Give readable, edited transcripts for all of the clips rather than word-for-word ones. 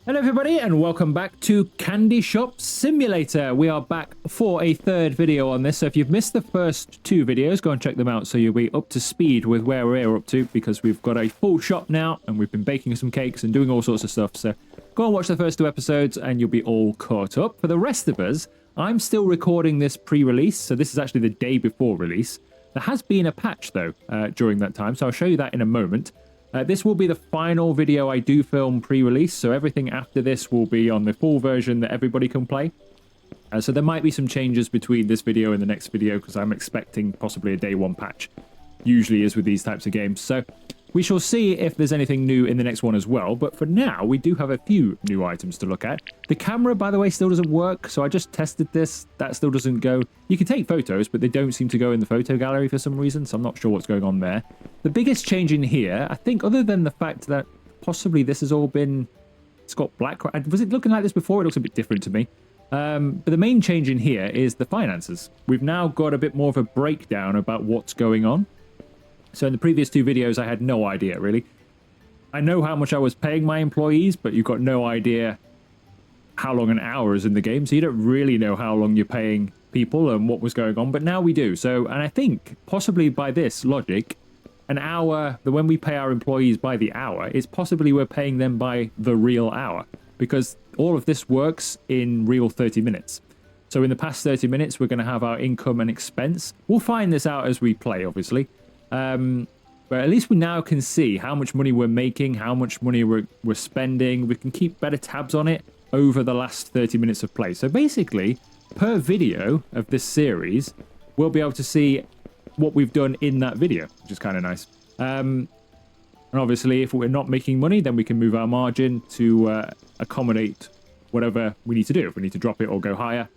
Hello everybody and welcome back to Candy Shop Simulator. We are back for a third video on this, so if you've missed the first two videos, go and check them out so you'll be up to speed with where we're up to, because we've got a full shop now and we've been baking some cakes and doing all sorts of stuff. So go and watch the first two episodes and you'll be all caught up. For the rest of us, I'm still recording this pre-release, so this is actually the day before release. There has been a patch though during that time, so I'll show you that in a moment. This will be the final video I do film pre-release, so everything after this will be on the full version that everybody can play. So there might be some changes between this video and the next video, because I'm expecting possibly a day one patch. Usually is with these types of games. So we shall see if there's anything new in the next one as well. But for now, we do have a few new items to look at. The camera, by the way, still doesn't work. So I just tested this. That still doesn't go. You can take photos, but they don't seem to go in the photo gallery for some reason. So I'm not sure what's going on there. The biggest change in here, I think, other than the fact that possibly this has all been... It's got black... Was it looking like this before? It looks a bit different to me. But the main change in here is the finances. We've now got a bit more of a breakdown about what's going on. So in the previous two videos, I had no idea, really. I know how much I was paying my employees, but you've got no idea how long an hour is in the game. So you don't really know how long you're paying people and what was going on. But now we do. So, and I think possibly by this logic, an hour, when we pay our employees by the hour, it's possibly we're paying them by the real hour. Because all of this works in real 30 minutes. So in the past 30 minutes, we're going to have our income and expense. We'll find this out as we play, obviously. But at least we now can see how much money we're making, how much money we're spending. We can keep better tabs on it over the last 30 minutes of play. So basically, per video of this series, we'll be able to see what we've done in that video, which is kind of nice. And obviously, if we're not making money, then we can move our margin to accommodate whatever we need to do. If we need to drop it or go higher,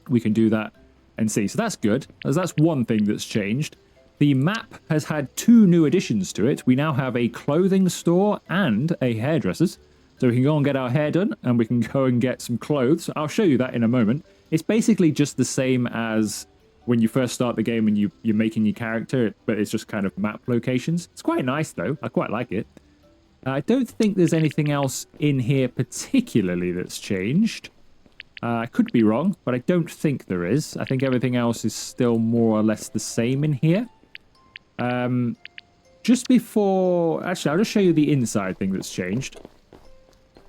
we can do that and see. So that's good. That's one thing that's changed. The map has had two new additions to it. We now have a clothing store and a hairdresser's. So we can go and get our hair done, and we can go and get some clothes. I'll show you that in a moment. It's basically just the same as when you first start the game and you're making your character, but it's just kind of map locations. It's quite nice, though. I quite like it. I don't think there's anything else in here particularly that's changed. I could be wrong, but I don't think there is. I think everything else is still more or less the same in here. Just before... Actually, I'll just show you the inside thing that's changed,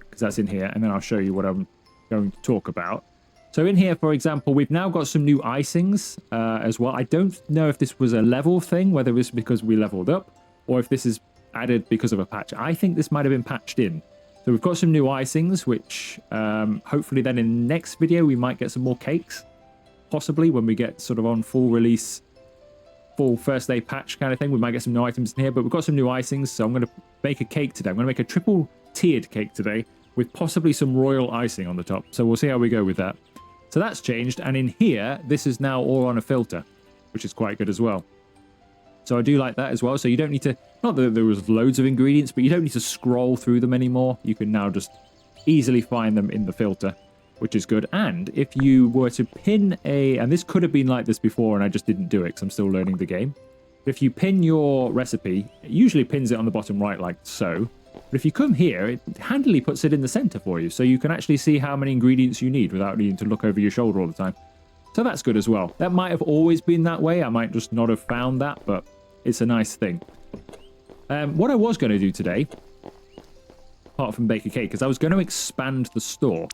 because that's in here, and then I'll show you what I'm going to talk about. So in here, for example, we've now got some new icings as well. I don't know if this was a level thing, whether it's because we leveled up, or if this is added because of a patch. I think this might have been patched in. So we've got some new icings, which hopefully then in the next video we might get some more cakes. Possibly when we get sort of on full release, full first day patch kind of thing, we might get some new items in here. But we've got some new icings, so I'm going to make a cake today. I'm going to make a triple tiered cake today with possibly some royal icing on the top. So we'll see how we go with that. So that's changed. And in here, this is now all on a filter, which is quite good as well. So I do like that as well. So you don't need to, not that there was loads of ingredients, but you don't need to scroll through them anymore. You can now just easily find them in the filter, which is good. And if you were to pin and this could have been like this before and I just didn't do it because I'm still learning the game. But if you pin your recipe, it usually pins it on the bottom right like so. But if you come here, it handily puts it in the center for you. So you can actually see how many ingredients you need without needing to look over your shoulder all the time. So that's good as well. That might have always been that way. I might just not have found that, but it's a nice thing. What I was going to do today, apart from bake a cake, is I was going to expand the store.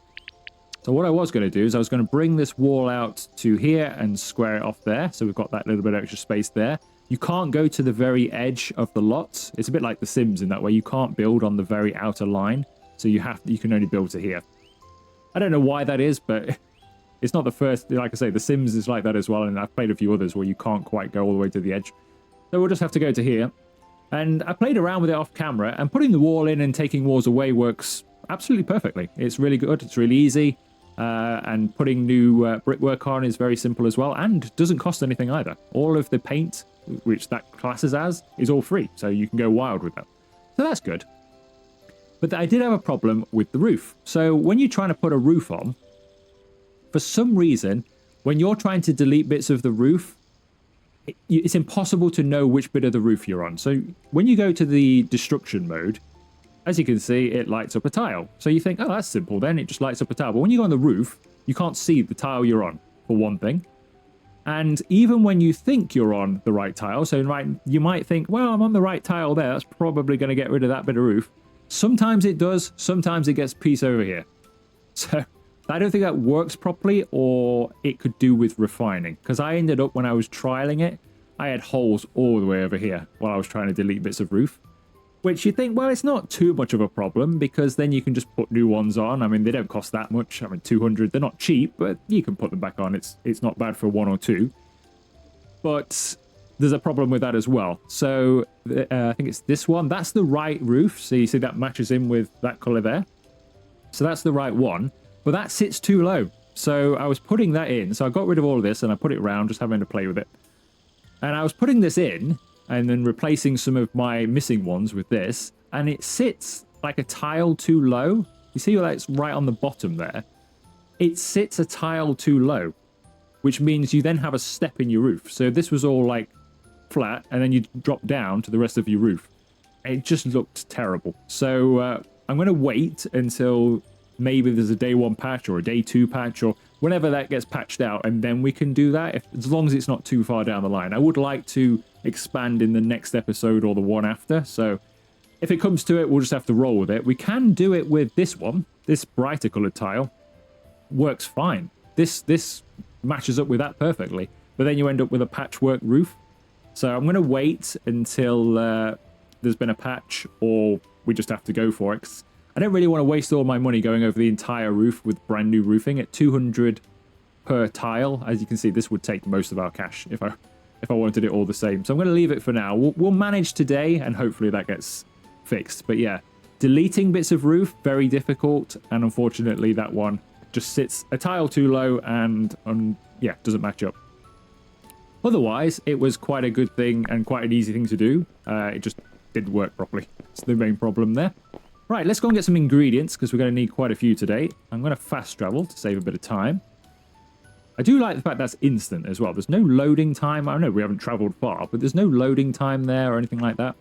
So what I was going to do is I was going to bring this wall out to here and square it off there. So we've got that little bit of extra space there. You can't go to the very edge of the lots. It's a bit like The Sims in that way. You can't build on the very outer line. So you can only build to here. I don't know why that is, but it's not the first. Like I say, The Sims is like that as well. And I've played a few others where you can't quite go all the way to the edge. So we'll just have to go to here. And I played around with it off camera. And putting the wall in and taking walls away works absolutely perfectly. It's really good. It's really easy. And putting new brickwork on is very simple as well. And doesn't cost anything either. All of the paint, which that classes as, is all free. So you can go wild with that. So that's good. But I did have a problem with the roof. So when you're trying to put a roof on, for some reason, when you're trying to delete bits of the roof, it's impossible to know which bit of the roof you're on. So when you go to the destruction mode, as you can see, it lights up a tile. So you think, oh, that's simple then. It just lights up a tile. But when you go on the roof, you can't see the tile you're on, for one thing. And even when you think you're on the right tile, so you might think, well, I'm on the right tile there. That's probably going to get rid of that bit of roof. Sometimes it does. Sometimes it gets piece over here. So I don't think that works properly, or it could do with refining. Because I ended up, when I was trialing it, I had holes all the way over here while I was trying to delete bits of roof. Which you think, well, it's not too much of a problem, because then you can just put new ones on. I mean, they don't cost that much. I mean, 200, they're not cheap, but you can put them back on. It's not bad for one or two. But there's a problem with that as well. So I think it's this one. That's the right roof. So you see that matches in with that color there. So that's the right one, but that sits too low. So I was putting that in. So I got rid of all of this and I put it around, just having to play with it. And I was putting this in and then replacing some of my missing ones with this, and it sits like a tile too low. You see that's right on the bottom there? It sits a tile too low, which means you then have a step in your roof. So this was all like flat, and then you drop down to the rest of your roof. It just looked terrible. So I'm going to wait until maybe there's a day 1 patch or a day 2 patch, or whenever that gets patched out, and then we can do that, as long as it's not too far down the line. I would like to expand in the next episode or the one after, so if it comes to it, we'll just have to roll with it. We can do it with this one. This brighter colored tile works fine. This matches up with that perfectly, but then you end up with a patchwork roof. So I'm going to wait until there's been a patch, or we just have to go for it, 'cause I don't really want to waste all my money going over the entire roof with brand new roofing at 200 per tile. As you can see, this would take most of our cash if I wanted it all the same. So I'm going to leave it for now. We'll manage today, and hopefully that gets fixed. But yeah, deleting bits of roof, very difficult. And unfortunately, that one just sits a tile too low and yeah, doesn't match up. Otherwise, it was quite a good thing and quite an easy thing to do. It just didn't work properly. That's the main problem there. Right, let's go and get some ingredients, because we're going to need quite a few today. I'm going to fast travel to save a bit of time. I do like the fact that's instant as well. There's no loading time. I know we haven't traveled far, but there's no loading time there or anything like that.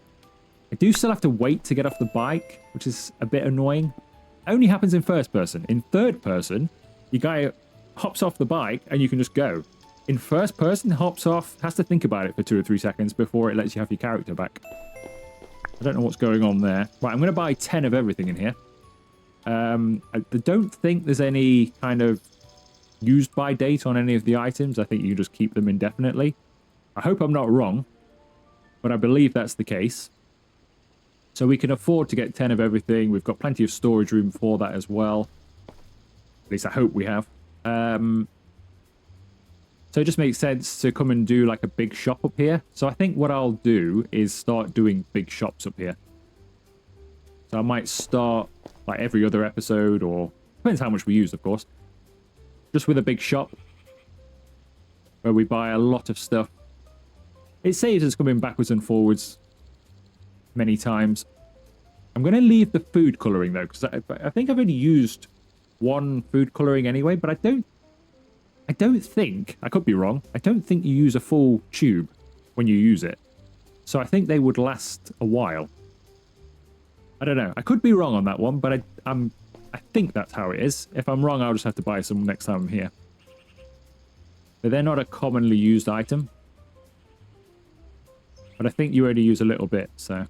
I do still have to wait to get off the bike, which is a bit annoying. It only happens in first person. In third person, your guy hops off the bike and you can just go. In first person, hops off, has to think about it for 2 or 3 seconds before it lets you have your character back. I don't know what's going on there. Right, I'm going to buy 10 of everything in here. I don't think there's any kind of used by date on any of the items. I think you just keep them indefinitely. I hope I'm not wrong, but I believe that's the case. So we can afford to get 10 of everything. We've got plenty of storage room for that as well. At least I hope we have. So it just makes sense to come and do like a big shop up here. So I think what I'll do is start doing big shops up here. So I might start like every other episode, or depends how much we use, of course. Just with a big shop where we buy a lot of stuff. It saves us coming backwards and forwards many times. I'm going to leave the food coloring though, because I think I've only used one food coloring anyway, but I don't think, I could be wrong, I don't think you use a full tube when you use it. So I think they would last a while. I don't know. I could be wrong on that one, but I think that's how it is. If I'm wrong, I'll just have to buy some next time I'm here. But they're not a commonly used item. But I think you only use a little bit, so.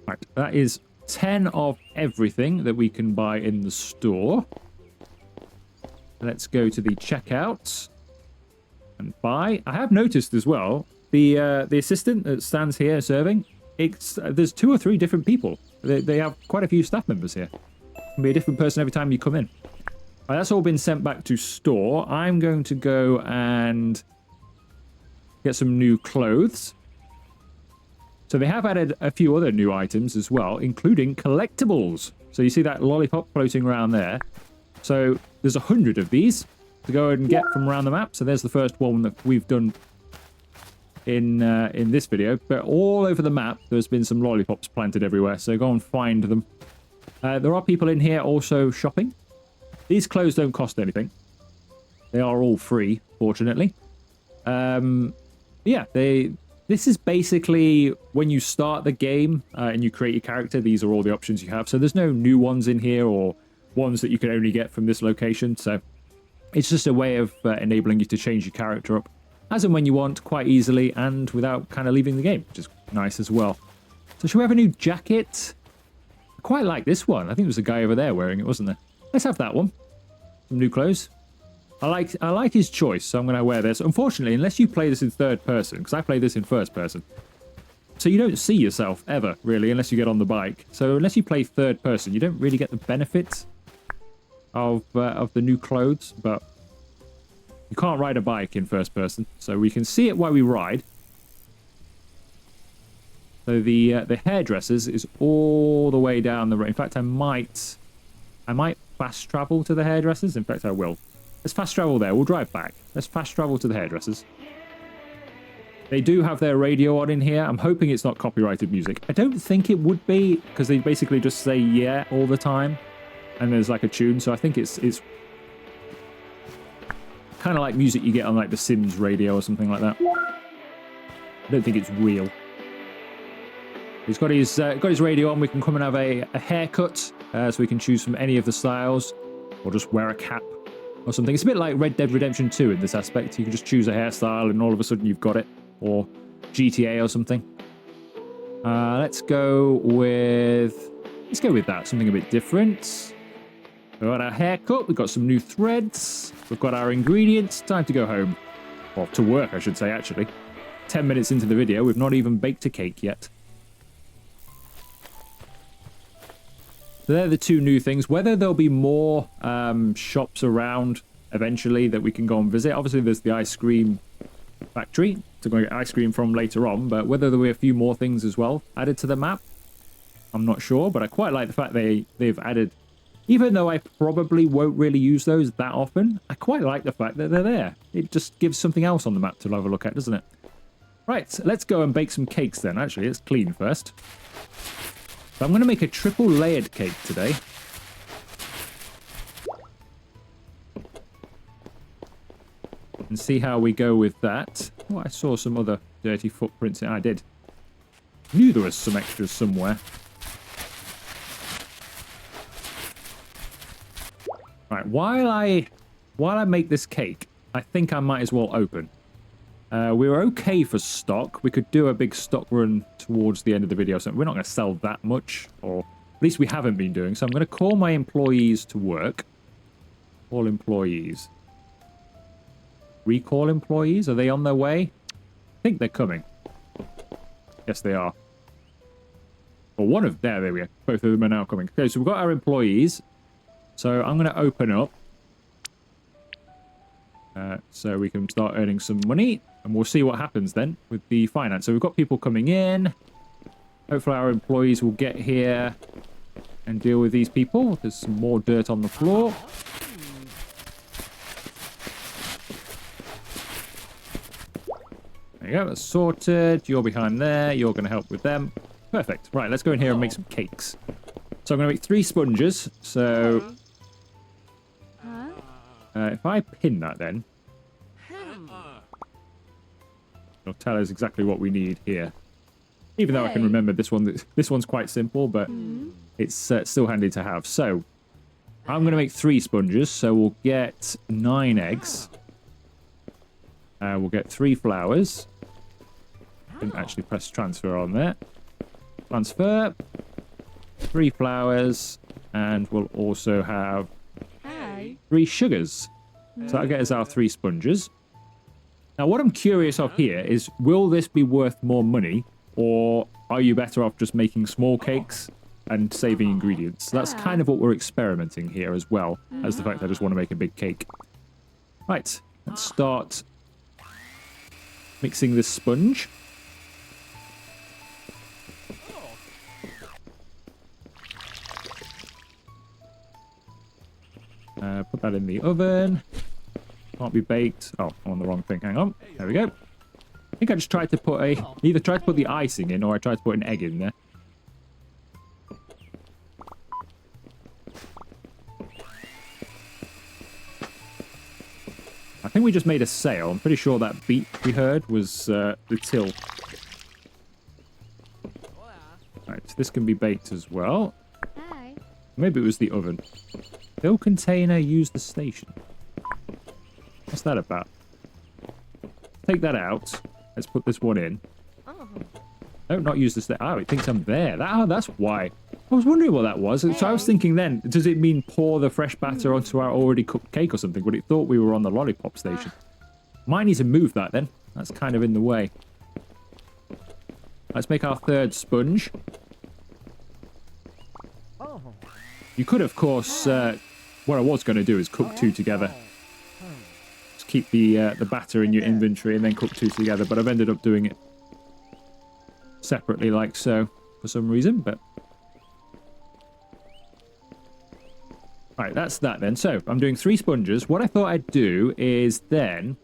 Right, that is 10 of everything that we can buy in the store. Let's go to the checkout and buy. I have noticed as well, the assistant that stands here serving, there's 2 or 3 different people. They have quite a few staff members here. It can be a different person every time you come in. Right, that's all been sent back to store. I'm going to go and get some new clothes. So they have added a few other new items as well, including collectibles. So you see that lollipop floating around there. So there's 100 of these to go and get from around the map. So there's the first one that we've done in this video. But all over the map, there's been some lollipops planted everywhere. So go and find them. There are people in here also shopping. These clothes don't cost anything. They are all free, fortunately. Yeah, this is basically when you start the game and you create your character, these are all the options you have. So there's no new ones in here or ones that you can only get from this location. So it's just a way of enabling you to change your character up as and when you want, quite easily and without kind of leaving the game, which is nice as well. So should we have a new jacket? I quite like this one. I think there was a guy over there wearing it, wasn't there? Let's have that one. Some new clothes. I like his choice, so I'm going to wear this. Unfortunately, unless you play this in third person, because I play this in first person, so you don't see yourself ever, really, unless you get on the bike. So unless you play third person, you don't really get the benefits of the new clothes, but you can't ride a bike in first person, so we can see it while we ride. So the hairdressers is all the way down the road. In fact, I might fast travel to the hairdressers. In fact, I will. Let's fast travel there. We'll drive back. Let's fast travel to the hairdressers. They do have their radio on in here. I'm hoping it's not copyrighted music. I don't think it would be, because they basically just say yeah all the time, and there's like a tune. So I think it's kind of like music you get on like the Sims radio or something like that. I don't think it's real. He's got his radio on. We can come and have a haircut, so we can choose from any of the styles, or just wear a cap or something. It's a bit like Red Dead Redemption 2 in this aspect. You can just choose a hairstyle and all of a sudden you've got it. Or GTA or something. Let's go with that. Something a bit different. We've got our haircut. We've got some new threads. We've got our ingredients. Time to go home. Or to work, I should say, actually. 10 minutes into the video. We've not even baked a cake yet. So they're the two new things. Whether there'll be more shops around eventually that we can go and visit. Obviously, there's the ice cream factory to go get ice cream from later on. But whether there'll be a few more things as well added to the map, I'm not sure. But I quite like the fact they've added, even though I probably won't really use those that often, I quite like the fact that they're there. It just gives something else on the map to have a look at, doesn't it? Right, so let's go and bake some cakes then. Actually, let's clean first. So I'm going to make a triple layered cake today. And see how we go with that. Oh, I saw some other dirty footprints. I did. Knew there was some extras somewhere. Right, while I make this cake, I think I might as well open. We're okay for stock. We could do a big stock run towards the end of the video. So we're not going to sell that much, or at least we haven't been doing. So I'm going to call my employees to work. All employees. Recall employees? Are they on their way? I think they're coming. Yes, they are. Well, one of... There we go. Both of them are now coming. Okay, so we've got our employees. So I'm going to open up. So we can start earning some money. And we'll see what happens then with the finance. So we've got people coming in. Hopefully our employees will get here and deal with these people. There's some more dirt on the floor. There you go, that's sorted. You're behind there. You're going to help with them. Perfect. Right, let's go in here and make some cakes. So I'm going to make 3 sponges. So if I pin that then, it'll tell us exactly what we need here. Even though I can remember this one. This one's quite simple, but it's still handy to have. So I'm going to make 3 sponges. So we'll get 9 eggs. We'll get 3 flowers. Didn't actually press transfer on there. Transfer. 3 flowers. And we'll also have 3 sugars. So that'll get us our 3 sponges. Now, what I'm curious of here is, will this be worth more money, or are you better off just making small cakes and saving ingredients? So that's kind of what we're experimenting here as well, as the fact I just want to make a big cake. Right, let's start mixing this sponge. Put that in the oven. Can't be baked. Oh, I'm on the wrong thing. Hang on. There we go. I think I just tried to put either tried to put the icing in, or I tried to put an egg in there. I think we just made a sale. I'm pretty sure that beep we heard was the till. Right, so this can be baked as well. Hi. Maybe it was the oven. Fill container, use the station. What's that about? Take that out. Let's put this one in. Oh. No, not use the station. Oh, it thinks I'm there. That's why. I was wondering what that was. So I was thinking then, does it mean pour the fresh batter onto our already cooked cake or something? But it thought we were on the lollipop station. Might need to move that then. That's kind of in the way. Let's make our third sponge. Oh. You could, of course, what I was going to do is cook two together. Just keep the batter in your inventory and then cook two together. But I've ended up doing it separately like so for some reason. But right, that's that then. So I'm doing 3 sponges. What I thought I'd do is then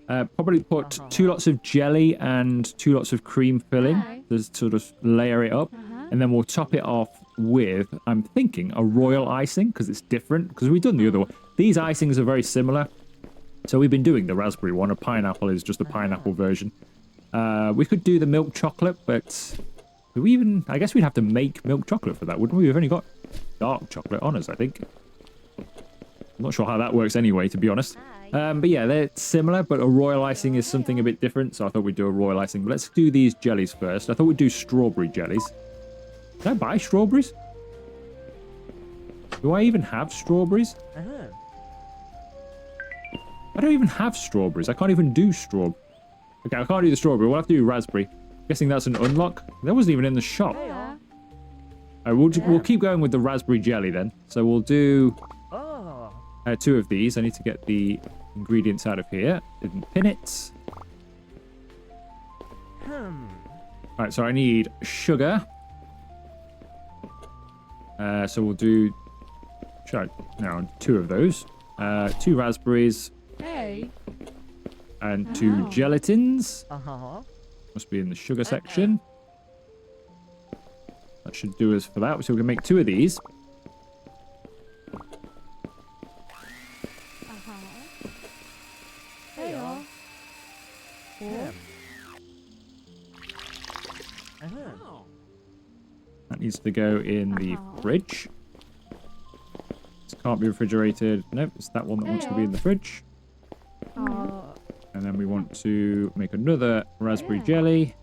probably put 2 lots of jelly and 2 lots of cream filling to sort of layer it up. And then we'll top it off with, I'm thinking, a royal icing because it's different. Because we've done the other one. These icings are very similar. So we've been doing the raspberry one. A pineapple is just a pineapple version. We could do the milk chocolate, but do we even... I guess we'd have to make milk chocolate for that, wouldn't we? We've only got dark chocolate on us, I think. I'm not sure how that works anyway, to be honest. But yeah, they're similar, but a royal icing is something a bit different. So I thought we'd do a royal icing. But let's do these jellies first. I thought we'd do strawberry jellies. Can I buy strawberries? Do I even have strawberries? I don't even have strawberries. I can't even do strawberry. Okay, I can't do the strawberry. We'll have to do raspberry. Guessing that's an unlock. That wasn't even in the shop. We'll keep going with the raspberry jelly then. So we'll do 2 of these. I need to get the ingredients out of here. Didn't pin it. Alright, so I need sugar. So we'll do 2 of those. 2 raspberries. And 2 gelatins. Must be in the sugar section. That should do us for that. So we can make 2 of these. That needs to go in the fridge. This can't be refrigerated. Nope, it's that one that wants to be in the fridge. And then we want to make another raspberry jelly.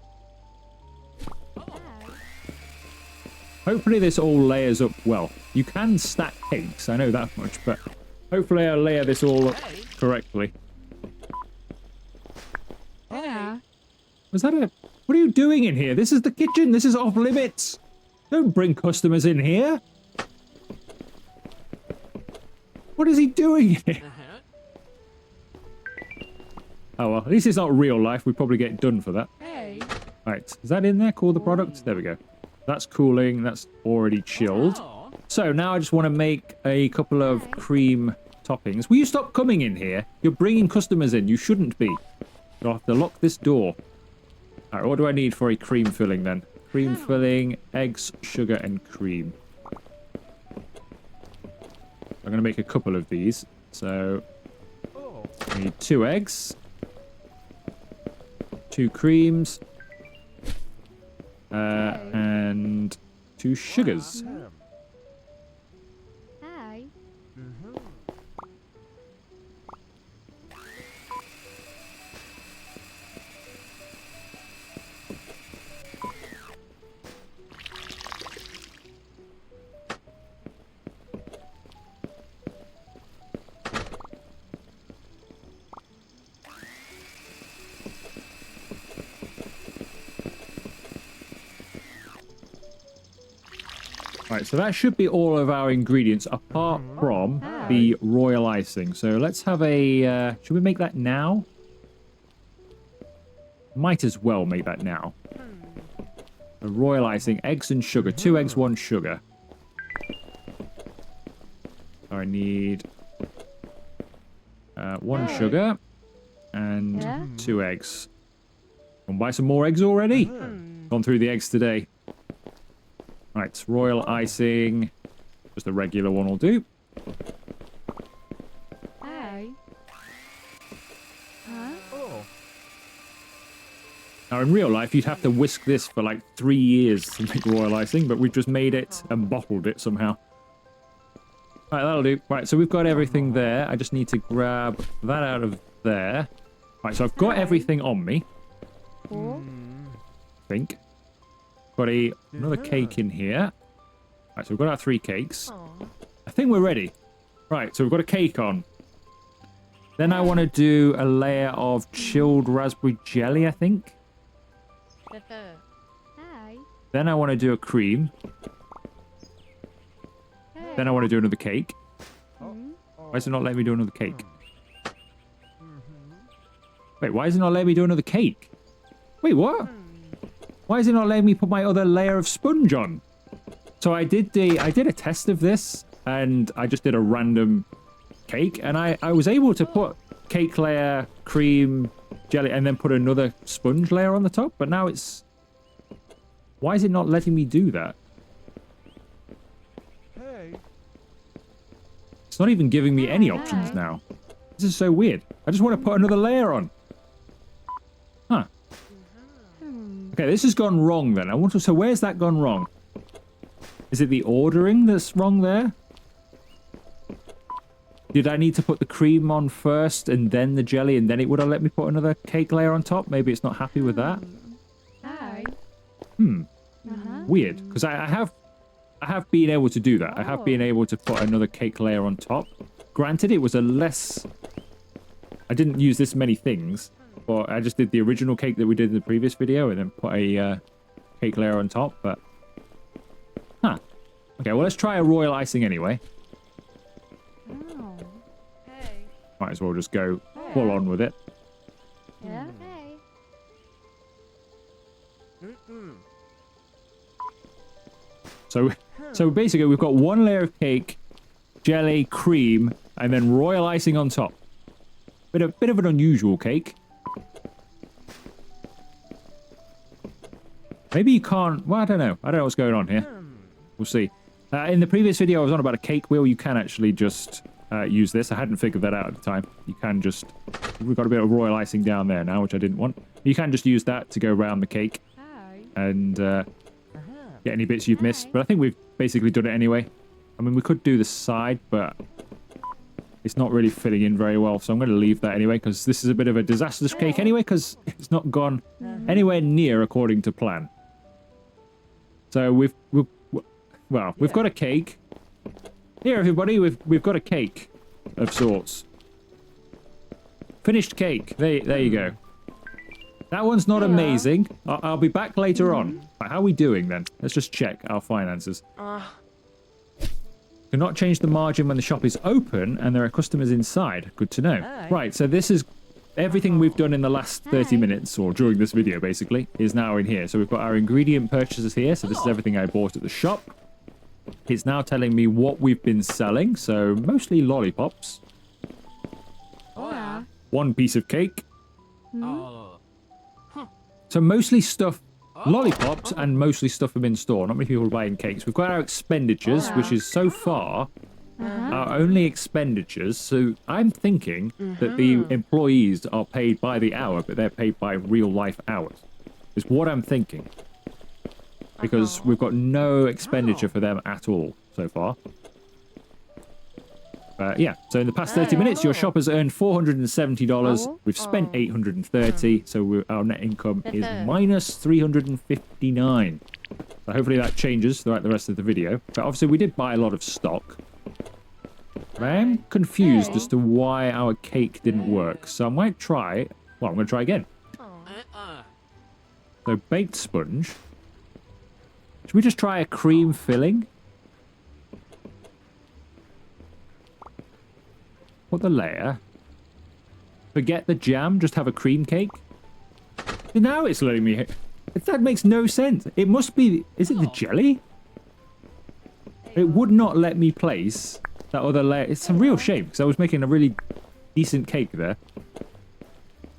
Hopefully this all layers up well. You can stack cakes, I know that much, but hopefully I'll layer this all up correctly. Was that a... What are you doing in here? This is the kitchen. This is off limits. Don't bring customers in here. What is he doing here? Oh, well, at least it's not real life. We probably get done for that. Right, is that in there? Cool the product? There we go. That's cooling. That's already chilled. So now I just want to make a couple of cream toppings. Will you stop coming in here? You're bringing customers in. You shouldn't be. You'll have to lock this door. All right, what do I need for a cream filling then? Cream filling, eggs, sugar, and cream. I'm going to make a couple of these. So I need 2 eggs, 2 creams, and 2 sugars. Right, so that should be all of our ingredients apart from the royal icing. So let's have a... should we make that now? Might as well make that now. The royal icing, eggs and sugar. 2 eggs, 1 sugar. I need 1 sugar and 2 eggs. Gonna buy some more eggs already? Gone through the eggs today. Right, royal icing. Just the regular one will do. Now, in real life, you'd have to whisk this for like 3 years to make royal icing, but we've just made it and bottled it somehow. Right, that'll do. Right, so we've got everything there. I just need to grab that out of there. Right, so I've got everything on me. Cool. I think. Got another cake in here. Right, so we've got our 3 cakes. I think we're ready. Right, so we've got a cake on. Then I want to do a layer of chilled raspberry jelly, I think. Hi. Then I want to do a cream. Then I want to do another cake. Why is it not letting me do another cake? Wait, why is it not letting me do another cake? Wait, what? Why is it not letting me put my other layer of sponge on? So I did a test of this, and I just did a random cake, and I was able to put cake layer, cream, jelly, and then put another sponge layer on the top, but now it's... Why is it not letting me do that? It's not even giving me any options now. This is so weird. I just want to put another layer on. Huh. Okay, this has gone wrong then. So where's that gone wrong? Is it the ordering that's wrong there? Did I need to put the cream on first and then the jelly and then it would have let me put another cake layer on top? Maybe it's not happy with that. Hi. Weird. Because I have been able to do that. I have been able to put another cake layer on top. Granted, it was a less... I didn't use this many things, but I just did the original cake that we did in the previous video and then put a cake layer on top, but... Huh. Okay, well, let's try a royal icing anyway. Oh. Might as well just go full on with it. Yeah. So basically, we've got one layer of cake, jelly, cream, and then royal icing on top. Bit of an unusual cake. Maybe you can't... Well, I don't know. I don't know what's going on here. We'll see. In the previous video, I was on about a cake wheel. You can actually just use this. I hadn't figured that out at the time. You can just... We've got a bit of royal icing down there now, which I didn't want. You can just use that to go around the cake and get any bits you've missed. But I think we've basically done it anyway. I mean, we could do the side, but it's not really fitting in very well. So I'm going to leave that anyway, because this is a bit of a disastrous cake anyway, because it's not gone anywhere near according to plan. So we've got a cake. Here, everybody, we've got a cake of sorts. Finished cake. There you go. That one's not amazing. I'll be back later on. Right, how are we doing then? Let's just check our finances. Cannot change the margin when the shop is open and there are customers inside. Good to know. Right, so this is everything we've done in the last 30 minutes, or during this video basically, is now in here. So we've got our ingredient purchases here. So this is everything I bought at the shop. It's now telling me what we've been selling. So mostly lollipops. One piece of cake. So mostly stuff, lollipops, and mostly stuff from in store. Not many people are buying cakes. We've got our expenditures, which is so far our only expenditures. So I'm thinking that the employees are paid by the hour, but they're paid by real life hours. Is what I'm thinking. Because we've got no expenditure for them at all so far. Yeah, so in the past 30 minutes, your shop has earned $470. We've spent $830, so our net income is minus $359. So hopefully that changes throughout the rest of the video. But obviously we did buy a lot of stock. But I am confused as to why our cake didn't work. So I might try... Well, I'm going to try again. So baked sponge. Should we just try a cream filling? Put the layer. Forget the jam, just have a cream cake. And now it's letting me... That makes no sense. It must be... Is it the jelly? It would not let me place that other layer. It's a real shame, because I was making a really decent cake there.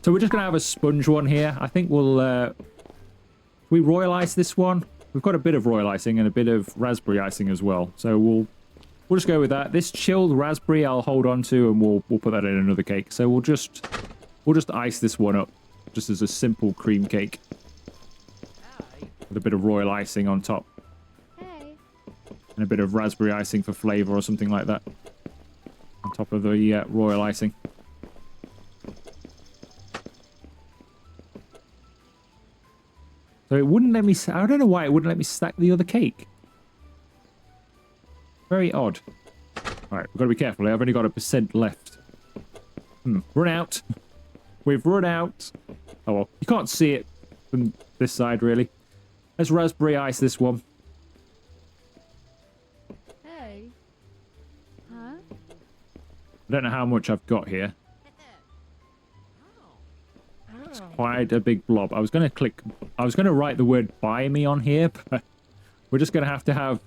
So we're just going to have a sponge one here. I think we'll... we royal ice this one. We've got a bit of royal icing and a bit of raspberry icing as well. So we'll just go with that. This chilled raspberry I'll hold on to, and we'll put that in another cake. So we'll just ice this one up just as a simple cream cake. with a bit of royal icing on top. Hey. And a bit of raspberry icing for flavor or something like that. On top of the royal icing. So it wouldn't let me... I don't know why it wouldn't let me stack the other cake. Very odd. Alright, we've got to be careful here. I've only got 1% left. Run out. We've run out. Oh well, you can't see it from this side, really. Let's raspberry ice this one. Hey. Huh? I don't know how much I've got here. It's quite a big blob. I was going to write the word buy me on here, but we're just going to have...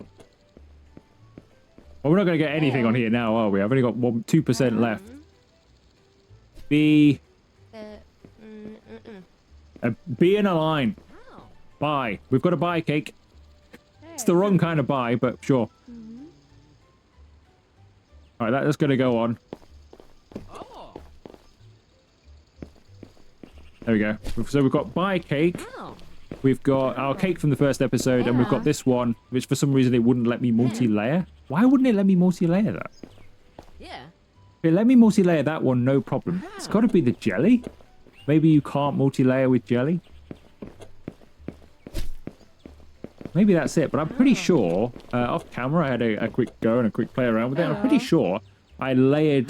Well, we're not going to get anything on here now, are we? I've only got 2% left. Be in a line. Buy. We've got a buy cake. It's the wrong kind of buy, but sure. All right, that's going to go on. There we go. So we've got buy cake. We've got our cake from the first episode, and we've got this one, which for some reason it wouldn't let me multi-layer. Why wouldn't it let me multi-layer that? Yeah. If it let me multi-layer that one, no problem. It's got to be the jelly. Maybe you can't multi-layer with jelly. Maybe that's it, but I'm pretty sure, off camera, I had a quick go and a quick play around with it. I'm pretty sure I layered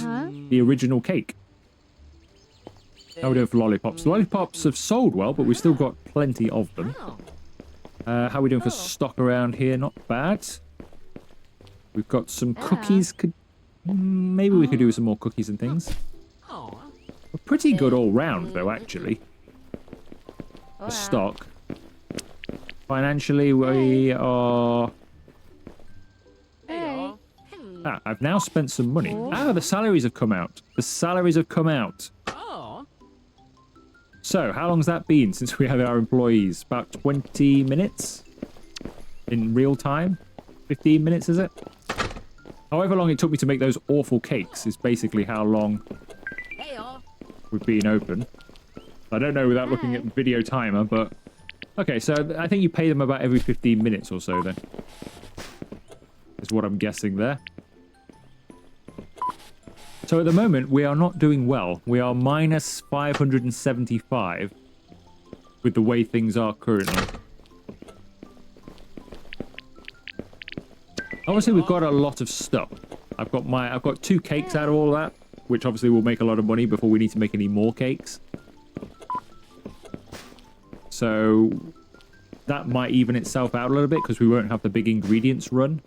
the original cake. How are we doing for lollipops? Lollipops have sold well, but we've still got plenty of them. How are we doing for stock around here? Not bad. We've got some cookies. Maybe we could do with some more cookies and things. We're pretty good all round, though, actually. The stock. Financially, we are... Hey. I've now spent some money. The salaries have come out. The salaries have come out. So, how long's that been since we had our employees? About 20 minutes? In real time? 15 minutes, is it? However long it took me to make those awful cakes is basically how long we've been open. I don't know without looking at the video timer, but... Okay, so I think you pay them about every 15 minutes or so then. Is what I'm guessing there. So at the moment, we are not doing well. We are minus 575 with the way things are currently. Obviously, we've got a lot of stuff. I've got 2 cakes out of all that, which obviously will make a lot of money before we need to make any more cakes. So that might even itself out a little bit because we won't have the big ingredients run.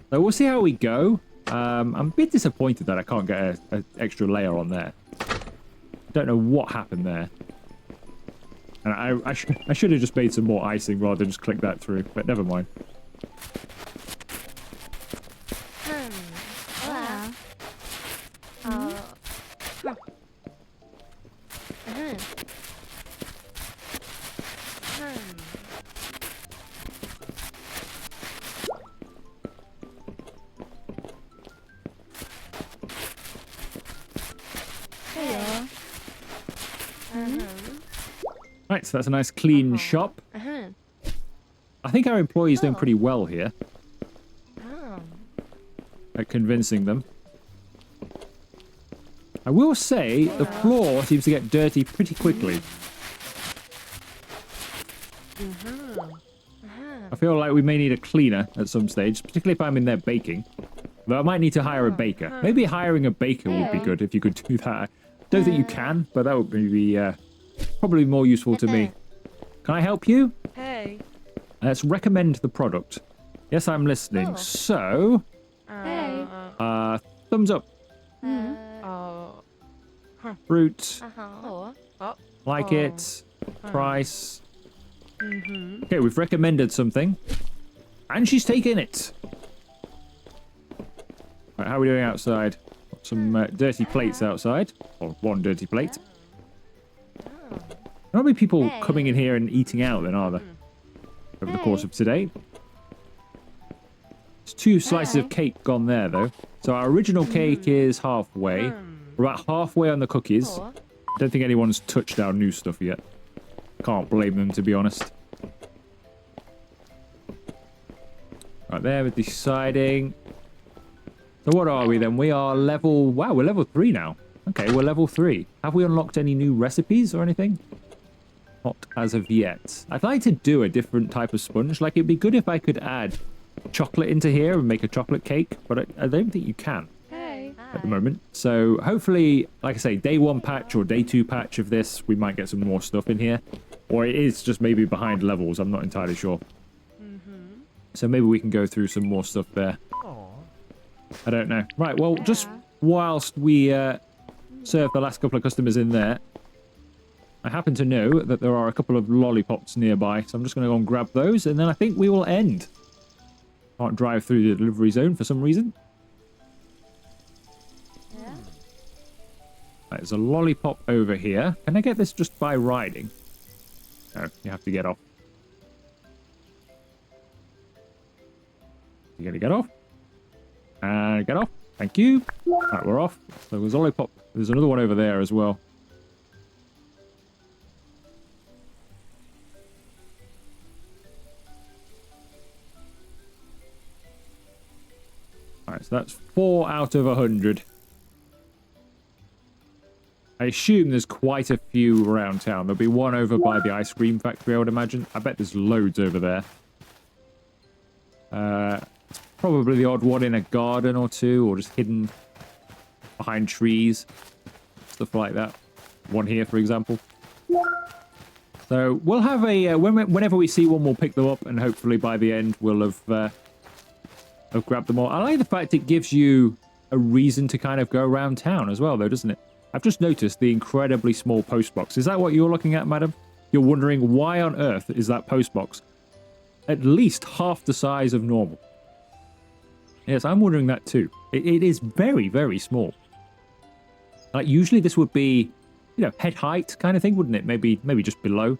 So we'll see how we go. I'm a bit disappointed that I can't get an extra layer on there. Don't know what happened there. And I should have just made some more icing rather than just click that through, but never mind. Right, so that's a nice clean shop. I think our employees doing pretty well here at convincing them. I will say the floor seems to get dirty pretty quickly. I feel like we may need a cleaner at some stage, particularly if I'm in there baking. Though I might need to hire a baker. Maybe hiring a baker would be good if you could do that. Don't think you can, but that would be probably more useful to me. Can I help you? Hey. Let's recommend the product. Yes, I'm listening. So, thumbs up. Fruit. Like it. Price. Okay, we've recommended something. And she's taken it. Right, how are we doing outside? Got some dirty plates outside. Or one dirty plate. There won't be people coming in here and eating out then, are there? Over the course of today. There's 2 slices of cake gone there, though. So our original cake is halfway. We're about halfway on the cookies. I don't think anyone's touched our new stuff yet. Can't blame them, to be honest. Right there with deciding. So what are we then? We are level... Wow, we're level 3 now. Okay, we're level 3. Have we unlocked any new recipes or anything? Not as of yet. I'd like to do a different type of sponge. Like, it'd be good if I could add chocolate into here and make a chocolate cake, but I don't think you can Hey. at the moment. So hopefully, like I say, day 1 patch or day 2 patch of this, we might get some more stuff in here. Or it is just maybe behind levels. I'm not entirely sure. So maybe we can go through some more stuff there. I don't know. Right, well, just whilst we serve the last couple of customers in there, I happen to know that there are a couple of lollipops nearby, so I'm just going to go and grab those, and then I think we will end. Can't drive through the delivery zone for some reason. Yeah. Right, there's a lollipop over here. Can I get this just by riding? No, you have to get off. You're going to get off? And get off. Thank you. Right, we're off. So there's a lollipop. There's another one over there as well. Alright, so that's 4 out of 100. I assume there's quite a few around town. There'll be one over by the ice cream factory, I would imagine. I bet there's loads over there. It's probably the odd one in a garden or two, or just hidden behind trees. Stuff like that. One here, for example. So we'll have a... whenever we see one, we'll pick them up, and hopefully by the end we'll have grabbed them all. I like the fact it gives you a reason to kind of go around town as well, though, doesn't it? I've just noticed the incredibly small post box. Is that what you're looking at, madam? You're wondering why on earth is that post box at least half the size of normal? Yes, I'm wondering that too. It is very, very small. Like, usually this would be, you know, head height kind of thing, wouldn't it? Maybe just below.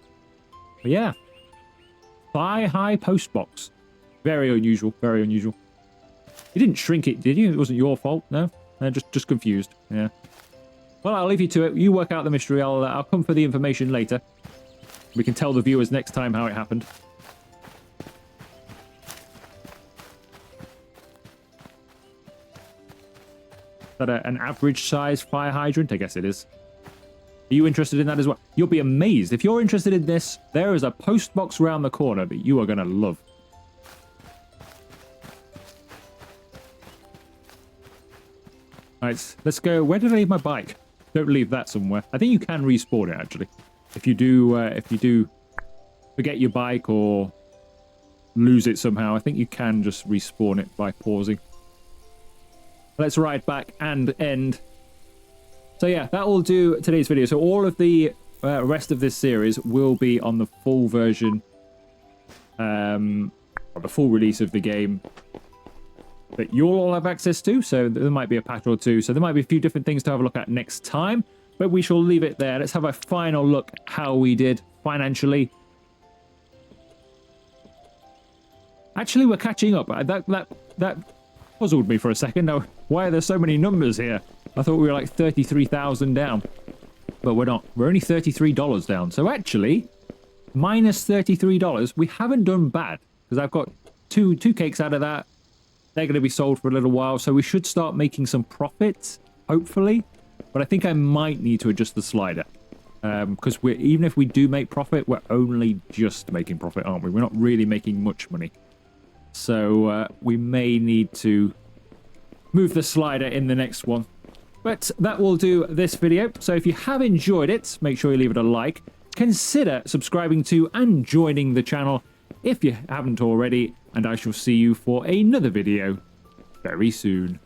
But yeah. Thigh-high post box. Very unusual, very unusual. You didn't shrink it, did you? It wasn't your fault, no? No, just confused, yeah. Well, I'll leave you to it. You work out the mystery. I'll come for the information later. We can tell the viewers next time how it happened. Is that an average size fire hydrant? I guess it is. Are you interested in that as well? You'll be amazed. If you're interested in this, there is a post box around the corner that you are going to love. Alright, let's go. Where did I leave my bike? Don't leave that somewhere. I think you can respawn it, actually. If you do forget your bike or lose it somehow, I think you can just respawn it by pausing. Let's ride back and end. So yeah, that will do today's video. So all of the rest of this series will be on the full version, or the full release of the game that you'll all have access to. So there might be a patch or two. So there might be a few different things to have a look at next time. But we shall leave it there. Let's have a final look at how we did financially. Actually, we're catching up. That puzzled me for a second. Now, why are there so many numbers here? I thought we were like 33,000 down. But we're not. We're only $33 down. So actually, minus $33, we haven't done bad. Because I've got two cakes out of that. They're going to be sold for a little while. So we should start making some profits, hopefully. But I think I might need to adjust the slider. Because even if we do make profit, we're only just making profit, aren't we? We're not really making much money. So we may need to move the slider in the next one. But that will do this video. So if you have enjoyed it, make sure you leave it a like. Consider subscribing to and joining the channel if you haven't already. And I shall see you for another video very soon.